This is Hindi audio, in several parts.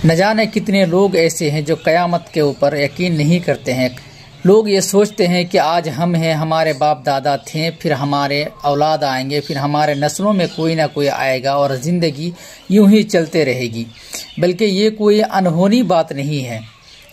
न जाने कितने लोग ऐसे हैं जो क़यामत के ऊपर यकीन नहीं करते हैं। लोग ये सोचते हैं कि आज हम हैं, हमारे बाप दादा थे, फिर हमारे औलाद आएंगे, फिर हमारे नस्लों में कोई ना कोई आएगा और ज़िंदगी यूं ही चलते रहेगी। बल्कि ये कोई अनहोनी बात नहीं है,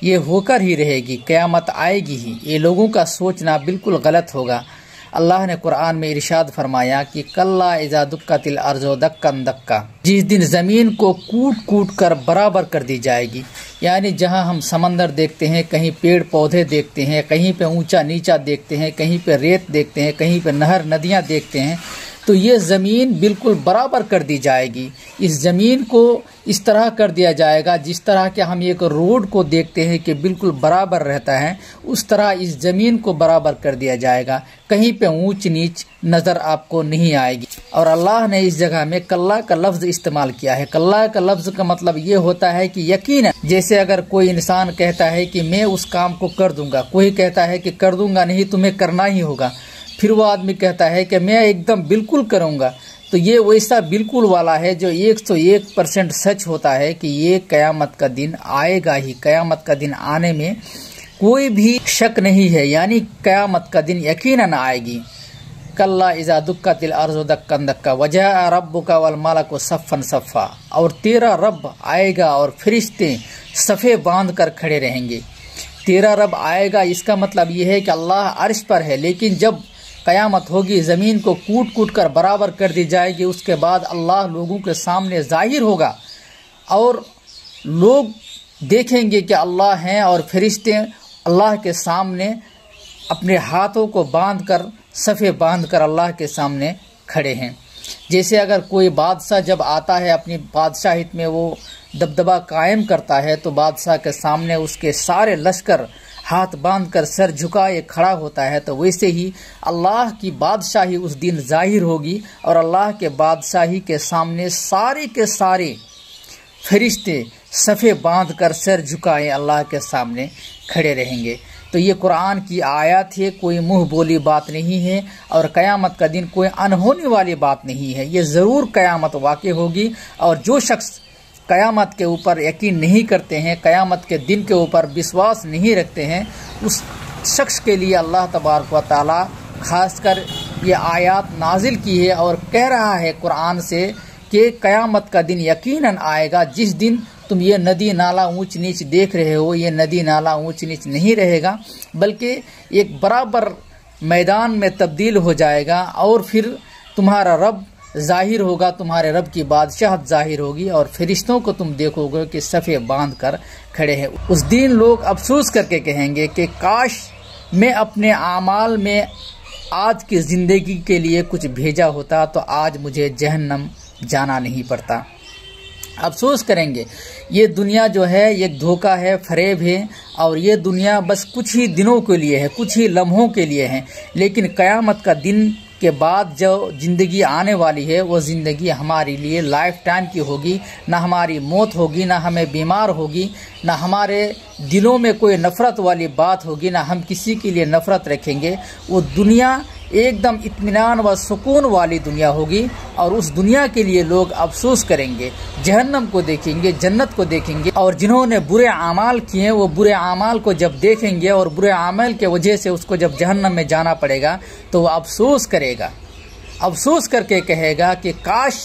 ये होकर ही रहेगी, क़यामत आएगी ही। ये लोगों का सोचना बिल्कुल गलत होगा। अल्लाह ने कुरान में इरशाद फरमाया कि कल्ला इज़ा दुक्कतिल अर्ज़ु दक्कन दक्का, जिस दिन ज़मीन को कूट कूट कर बराबर कर दी जाएगी। यानी जहां हम समंदर देखते हैं, कहीं पेड़ पौधे देखते हैं, कहीं पे ऊंचा नीचा देखते हैं, कहीं पे रेत देखते हैं, कहीं पे नहर नदियां देखते हैं, तो ये ज़मीन बिल्कुल बराबर कर दी जाएगी। इस ज़मीन को इस तरह कर दिया जाएगा जिस तरह के हम एक रोड को देखते हैं कि बिल्कुल बराबर रहता है, उस तरह इस ज़मीन को बराबर कर दिया जाएगा। कहीं पे ऊंच नीच नज़र आपको नहीं आएगी। और अल्लाह ने इस जगह में कल्ला का लफ्ज़ इस्तेमाल किया है। कल्ला का लफ्ज़ का मतलब ये होता है कि यकीन। जैसे अगर कोई इंसान कहता है कि मैं उस काम को कर दूंगा, कोई कहता है कि कर दूंगा नहीं, तुम्हें करना ही होगा, फिर वो आदमी कहता है कि मैं एकदम बिल्कुल करूंगा, तो ये वैसा बिल्कुल वाला है जो 101% सच होता है कि ये क़यामत का दिन आएगा ही। क़यामत का दिन आने में कोई भी शक नहीं है, यानी क़यामत का दिन यकीनन आएगी। कल्ला इज़ा दुक्कतिल अर्ज़ु दक्कन दक्का वजाअ रब्बुका वल मलकु सफ़्फ़न सफ़्फ़ा, और तेरा रब आएगा और फरिश्ते सफ़े बांध कर खड़े रहेंगे। तेरा रब आएगा, इसका मतलब ये है कि अल्लाह अर्श पर है, लेकिन जब क़यामत होगी, ज़मीन को कूट कूट कर बराबर कर दी जाएगी, उसके बाद अल्लाह लोगों के सामने ज़ाहिर होगा और लोग देखेंगे कि अल्लाह हैं और फरिश्ते अल्लाह के सामने अपने हाथों को बांध कर, सफ़े बांध कर अल्लाह के सामने खड़े हैं। जैसे अगर कोई बादशाह जब आता है, अपनी बादशाहियत में वो दबदबा कायम करता है, तो बादशाह के सामने उसके सारे लश्कर हाथ बांधकर सर झुकाए खड़ा होता है, तो वैसे ही अल्लाह की बादशाही उस दिन जाहिर होगी और अल्लाह के बादशाही के सामने सारे के सारे फरिश्ते सफ़े बांधकर सर झुकाए अल्लाह के सामने खड़े रहेंगे। तो ये कुरान की आयत है, कोई मुँह बोली बात नहीं है और क़यामत का दिन कोई अनहोनी वाली बात नहीं है। ये ज़रूर क़यामत वाक़ई होगी। और जो शख्स क़यामत के ऊपर यकीन नहीं करते हैं, क़यामत के दिन के ऊपर विश्वास नहीं रखते हैं, उस शख्स के लिए अल्लाह तबारक व तआला खासकर ये आयत नाजिल की है और कह रहा है कुरान से कि क़यामत का दिन यकीनन आएगा। जिस दिन तुम ये नदी नाला ऊंच नीच देख रहे हो, ये नदी नाला ऊंच नीच नहीं रहेगा, बल्कि एक बराबर मैदान में तब्दील हो जाएगा और फिर तुम्हारा रब जाहिर होगा, तुम्हारे रब की बादशाहत जाहिर होगी और फरिश्तों को तुम देखोगे कि सफ़े बांध कर खड़े हैं। उस दिन लोग अफसोस करके कहेंगे कि काश मैं अपने आमाल में आज की ज़िंदगी के लिए कुछ भेजा होता तो आज मुझे जहन्नम जाना नहीं पड़ता। अफसोस करेंगे। ये दुनिया जो है ये धोखा है, फरेब है और ये दुनिया बस कुछ ही दिनों के लिए है, कुछ ही लम्हों के लिए है। लेकिन क़यामत का दिन के बाद जो ज़िंदगी आने वाली है वो ज़िंदगी हमारे लिए लाइफ टाइम की होगी। ना हमारी मौत होगी, ना हमें बीमार होगी, ना हमारे दिलों में कोई नफ़रत वाली बात होगी, ना हम किसी के लिए नफ़रत रखेंगे। वो दुनिया एकदम इत्मीनान व सुकून वाली दुनिया होगी और उस दुनिया के लिए लोग अफसोस करेंगे, जहन्नम को देखेंगे, जन्नत को देखेंगे। और जिन्होंने बुरे आमाल किए वो बुरे आमाल को जब देखेंगे और बुरे आमाल के वजह से उसको जब जहन्नम में जाना पड़ेगा तो वह अफसोस करेगा। अफसोस करके कहेगा कि काश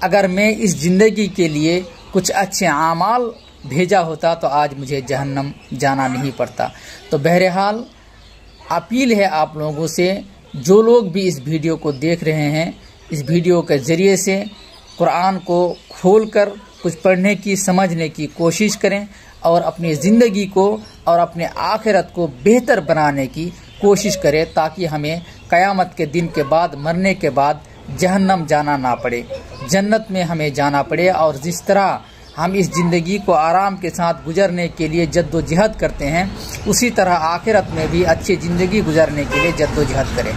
अगर मैं इस ज़िंदगी के लिए कुछ अच्छे आमाल भेजा होता तो आज मुझे जहन्नम जाना नहीं पड़ता। तो बहरहाल अपील है आप लोगों से, जो लोग भी इस वीडियो को देख रहे हैं, इस वीडियो के ज़रिए से कुरान को खोलकर कुछ पढ़ने की, समझने की कोशिश करें और अपनी ज़िंदगी को और अपने आखिरत को बेहतर बनाने की कोशिश करें, ताकि हमें क़यामत के दिन के बाद, मरने के बाद जहन्नम जाना ना पड़े, जन्नत में हमें जाना पड़े। और जिस तरह हम इस ज़िंदगी को आराम के साथ गुजरने के लिए जद्दोजहद करते हैं, उसी तरह आखिरत में भी अच्छी ज़िंदगी गुजरने के लिए जद्दोजहद करें।